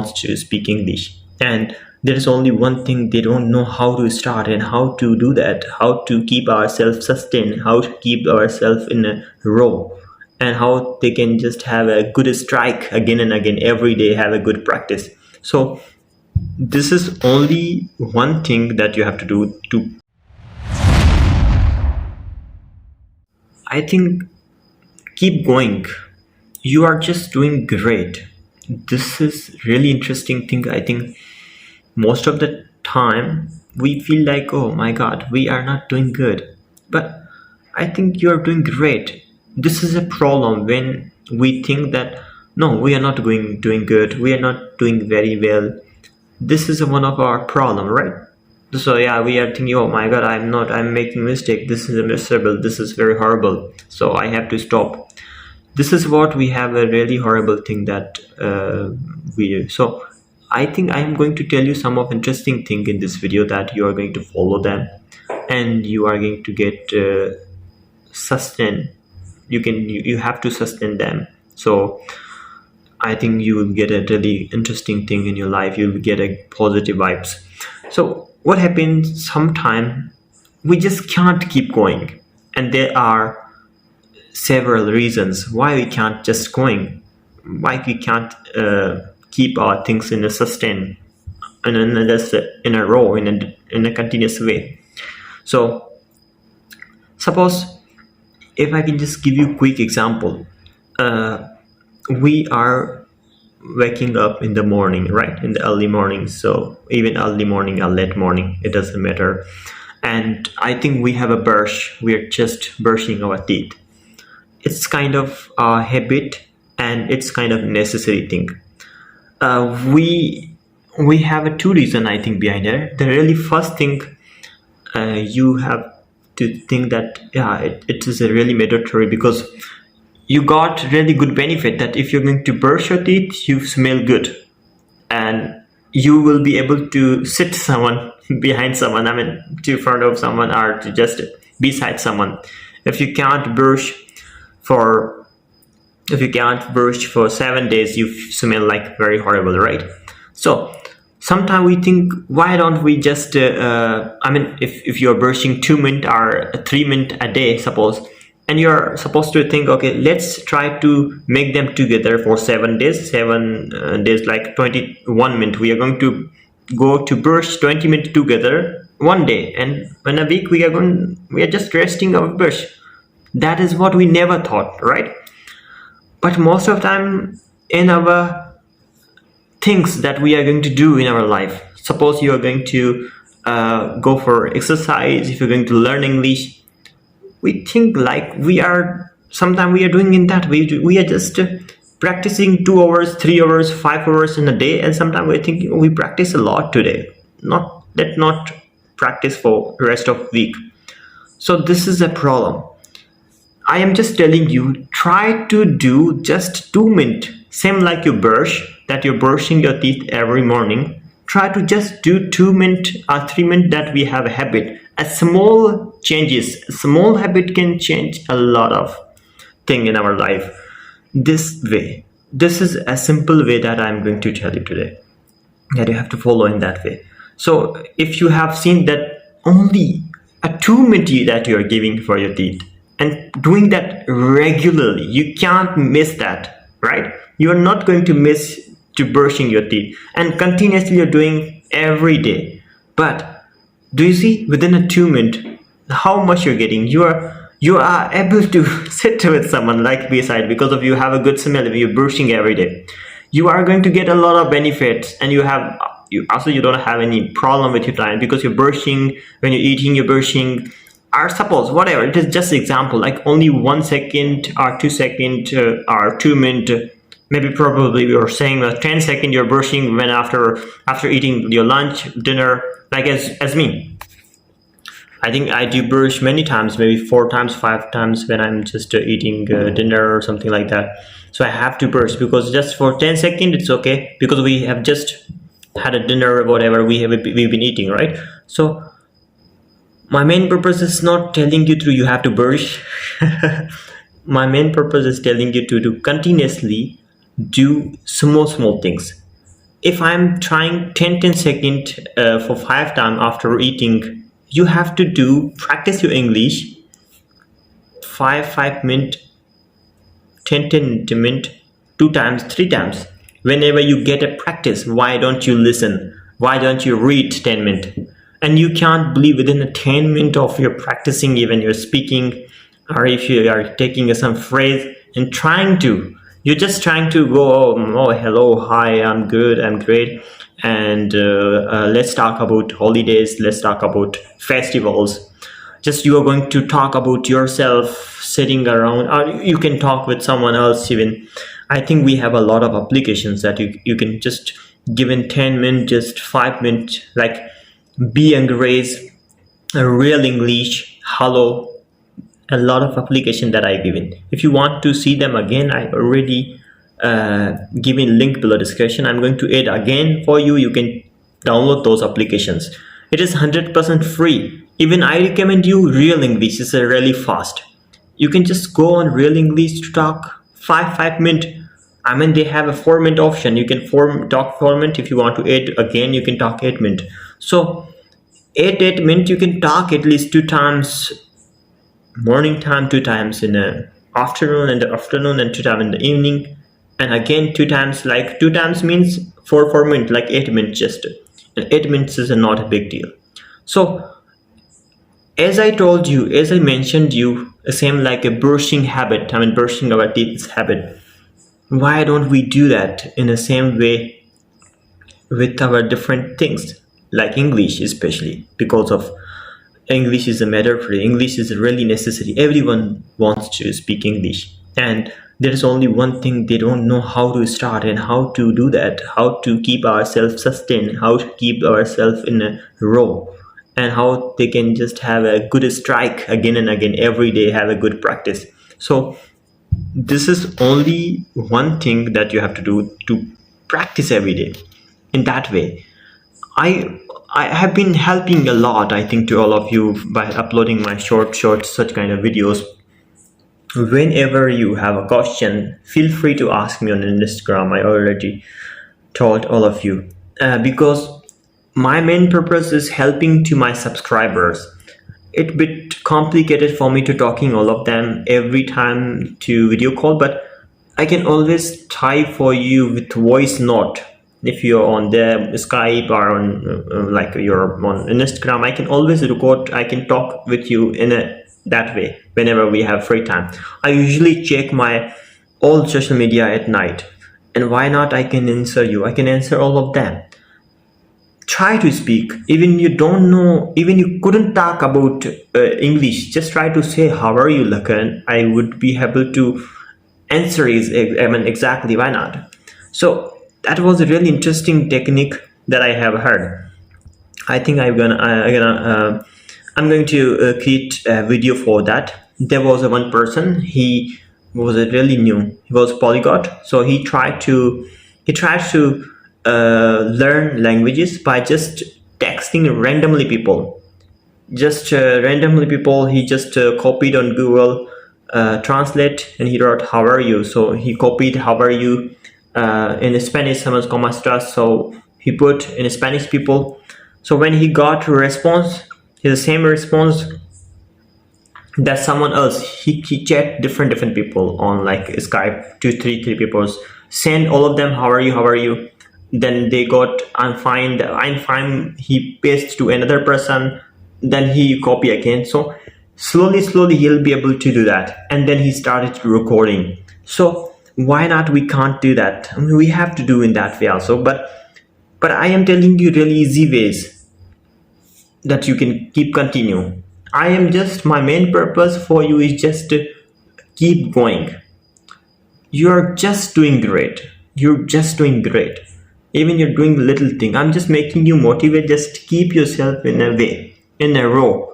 wants to speak English, and there is only one thing: they don't know how to start and how to do that, how to keep ourselves sustained, how to keep ourselves in a row, and how they can just have a good strike again and again every day, have a good practice. So this is only one thing that you have to do to, I think, keep going. You are just doing great. This is really interesting thing. I think most of the time we feel like, oh my god, we are not doing good, but I think you are doing great. This is a problem when we think that no, we are not doing good, we are not doing very well. This is one of our problem, right? So yeah, we are thinking, oh my god, I'm making mistake, this is miserable, this is very horrible, so I have to stop. This is what we have, a really horrible thing that we do. So I think I am going to tell you some of interesting thing in this video that you are going to follow them, and you are going to get sustain. You have to sustain them. So I think you will get a really interesting thing in your life. You will get a positive vibes. So what happens sometime, we just can't keep going, and there are several reasons why we can't just going, why we can't keep our things in a sustain in a row, in a continuous way. So suppose, if I can just give you a quick example, we are waking up in the morning, right, in the early morning. So even early morning or late morning, it doesn't matter, and I think we have a brush, we are just brushing our teeth. It's kind of a habit, and it's kind of necessary thing. We have two reasons, I think, behind it. The really first thing, you have to think that yeah, it is a really mandatory, because you got really good benefit that if you're going to brush your teeth, you smell good, and you will be able to sit someone behind someone, I mean to front of someone, or to just beside someone. If you can't brush for 7 days, you smell like very horrible, right? So sometimes we think, why don't we just I mean, if you're brushing 2 minutes or 3 minutes a day, suppose, and you're supposed to think, okay, let's try to make them together for 7 days, 7 days, like 21 minutes. We are going to go to brush 20 minutes together one day, and in a week we are just resting our brush. That is what we never thought, right? But most of the time in our things that we are going to do in our life, suppose you are going to go for exercise, if you're going to learn English, we think like sometimes we are doing in that, we are just practicing 2 hours, 3 hours, 5 hours in a day, and sometimes we're thinking, we practice a lot today, let's not practice for the rest of week. So this is a problem. I am just telling you, try to do just 2 minutes, same like you brush, that you're brushing your teeth every morning. Try to just do 2 minutes or 3 minutes, that we have a habit. A small changes, a small habit can change a lot of thing in our life. This way, this is a simple way that I'm going to tell you today, that you have to follow in that way. So if you have seen that only a 2 minutes that you are giving for your teeth, and doing that regularly, you can't miss that, right? You are not going to miss to brushing your teeth, and continuously you're doing every day. But do you see, within a 2 minutes, how much you're getting? You are able to sit with someone like beside, because of you have a good smell if you're brushing every day. You are going to get a lot of benefits, and you don't have any problem with your time, because you're brushing, when you're eating, you're brushing. Or suppose, whatever, it is just example, like only 1 second or 2 seconds or 2 minutes, maybe probably you're saying 10 seconds you're brushing when after eating your lunch, dinner, like as me. I think I do brush many times, maybe 4 times, 5 times when I'm just eating dinner or something like that. So I have to brush, because just for 10 seconds it's okay, because we have just had a dinner or whatever we've been eating, right? So my main purpose is not telling you you have to brush. My main purpose is telling you to continuously do small things. if I'm trying 10 second for 5 times after eating, you have to do practice your English 5 minute, 10 minute, 2 times, 3 times. Whenever you get a practice, why don't you listen? Why don't you read 10 minutes? And you can't believe within a 10 minute of your practicing, even you're speaking, or if you are taking some phrase and you're just trying to go, oh hello, hi, I'm good, I'm great, and let's talk about holidays, let's talk about festivals. Just you are going to talk about yourself sitting around, or you can talk with someone else even. I think we have a lot of applications that you can just give in 10 minutes, just 5 minutes, like be encouraged, real English, hello, a lot of application that I given. If you want to see them again, I already given link below description. I'm going to add again for you. You can download those applications. It is 100% free. Even I recommend you Real English. It's really fast. You can just go on Real English to talk 5 minutes. I mean, they have a 4 minute option. You can talk 4 minutes. If you want to add again, you can talk 8 minutes. So 8 minutes, you can talk at least 2 times morning time, 2 times in the afternoon, and 2 times in the evening, and again 2 times. Like 2 times means 4 minutes, like 8 minutes just. And 8 minutes is not a big deal. So as I told you, as I mentioned you, same like a brushing habit. I mean, brushing our teeth habit. Why don't we do that in the same way with our different things, like English, especially because of English is a mandatory. English is really necessary. Everyone wants to speak English, and there is only one thing: they don't know how to start and how to do that, how to keep ourselves sustained, how to keep ourselves in a row, and how they can just have a good strike again and again every day, have a good practice. So this is only one thing that you have to do to practice every day. In that way, I have been helping a lot, I think, to all of you by uploading my short such kind of videos. Whenever you have a question, feel free to ask me on Instagram. I already told all of you, because my main purpose is helping to my subscribers. It's a bit complicated for me to talking all of them every time to video call, but I can always type for you with voice note. If you're on the Skype or on like you're on Instagram, I can always record. I can talk with you in that way whenever we have free time. I usually check my all social media at night, and why not? I can answer you. I can answer all of them. Try to speak, even you don't know, even you couldn't talk about English. Just try to say, "How are you, Lakan?" I would be able to answer. I mean, exactly. Why not? So that was a really interesting technique that I have heard. I think I'm going to create a video for that. There was one person. He was really new. He was polyglot, so he tried to learn languages by just texting randomly people. Just randomly people. He just copied on Google Translate, and he wrote "How are you?" So he copied "How are you?" In Spanish, someone's como estás, so he put in Spanish people. So when he got a response, the same response that someone else, he checked different people on like Skype, three people, send all of them how are you, then they got I'm fine, he pastes to another person, then he copy again. So slowly he'll be able to do that, and then he started recording. So why not we can't do that? I mean, we have to do in that way also, but I am telling you really easy ways that you can continue. My main purpose for you is just to keep going. You're just doing great. Even you're doing little thing. I'm just making you motivate. Just keep yourself in a row.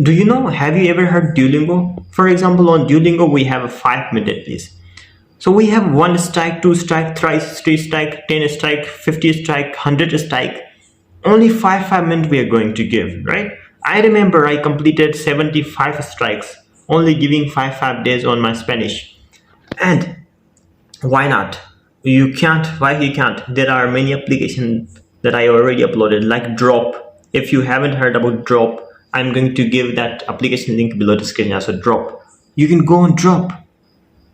Do you know, have you ever heard Duolingo? For example, on Duolingo we have a 5 minute please. So we have 1 strike, 2 strike, 3 strike, 10 strike, 50 strike, 100 strike. Only 5 minutes we are going to give, right? I remember I completed 75 strikes, only giving 5 days on my Spanish. And why not? You can't. Why you can't? There are many applications that I already uploaded, like Drop. If you haven't heard about Drop, I'm going to give that application link below the description as a Drop. You can go on Drop.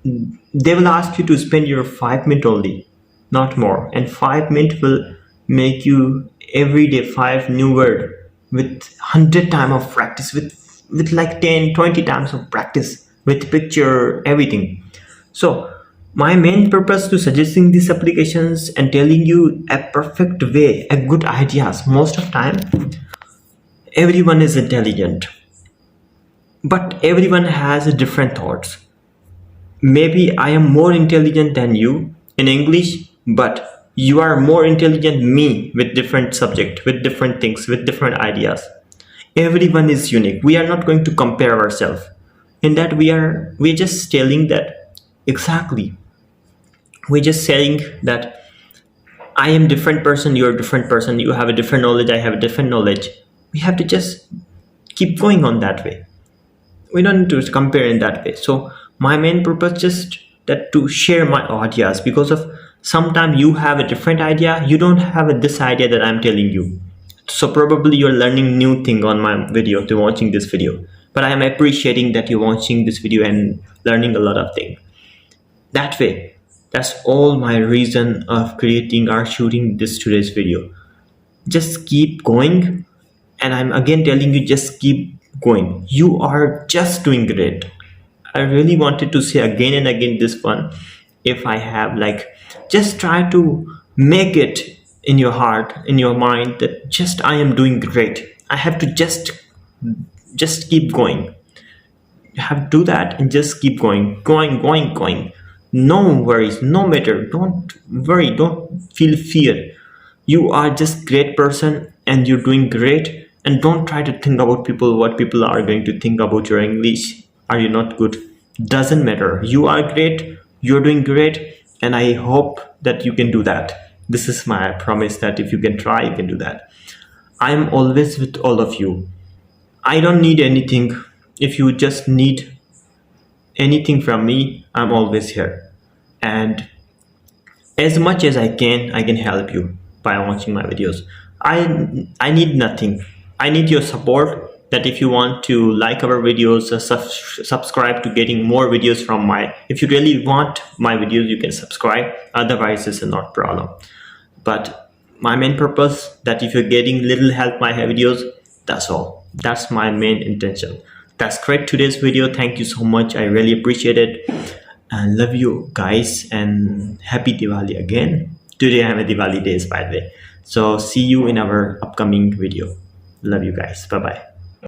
They will ask you to spend your 5 minutes only, not more, and 5 minutes will make you every day 5 new word with 100 times of practice, with like 10-20 times of practice, with picture, everything. So my main purpose to suggesting these applications and telling you a perfect way, a good ideas. Most of time, everyone is intelligent, but everyone has different thoughts. Maybe I am more intelligent than you in English, but you are more intelligent me with different subject, with different things, with different ideas. Everyone is unique. We are not going to compare ourselves. In that we're just telling that exactly. We're just saying that I am different person, you're a different person, you have a different knowledge, I have a different knowledge. We have to just keep going on that way. We don't need to compare in that way. So my main purpose just that to share my ideas, because of sometimes you have a different idea, you don't have this idea that I'm telling you. So probably you're learning new thing on my video to watching this video. But I am appreciating that you're watching this video and learning a lot of things. That way, that's all my reason of creating or shooting this today's video. Just keep going, and I'm again telling you, just keep going. You are just doing great. I really wanted to say again and again this one. If I have like, just try to make it in your heart, in your mind, that just I am doing great. I have to just keep going. You have to do that and just keep going. No worries, no matter. Don't worry, don't feel fear. You are just great person and you're doing great. And don't try to think about people, what people are going to think about your English. Are you not good? Doesn't matter. You are great, you're doing great, and I hope that you can do that. This is my promise that if you can try, you can do that. I'm always with all of you. I don't need anything. If you just need anything from me, I'm always here. And as much as I can help you by watching my videos. I need nothing. I need your support. That if you want to like our videos, subscribe to getting more videos from if you really want my videos, you can subscribe. Otherwise, it's not problem. But my main purpose, that if you're getting little help my videos, that's all. That's my main intention. That's great today's video. Thank you so much. I really appreciate it. And love you guys, and happy Diwali again. Today I have a Diwali days, by the way. So see you in our upcoming video. Love you guys. Bye bye.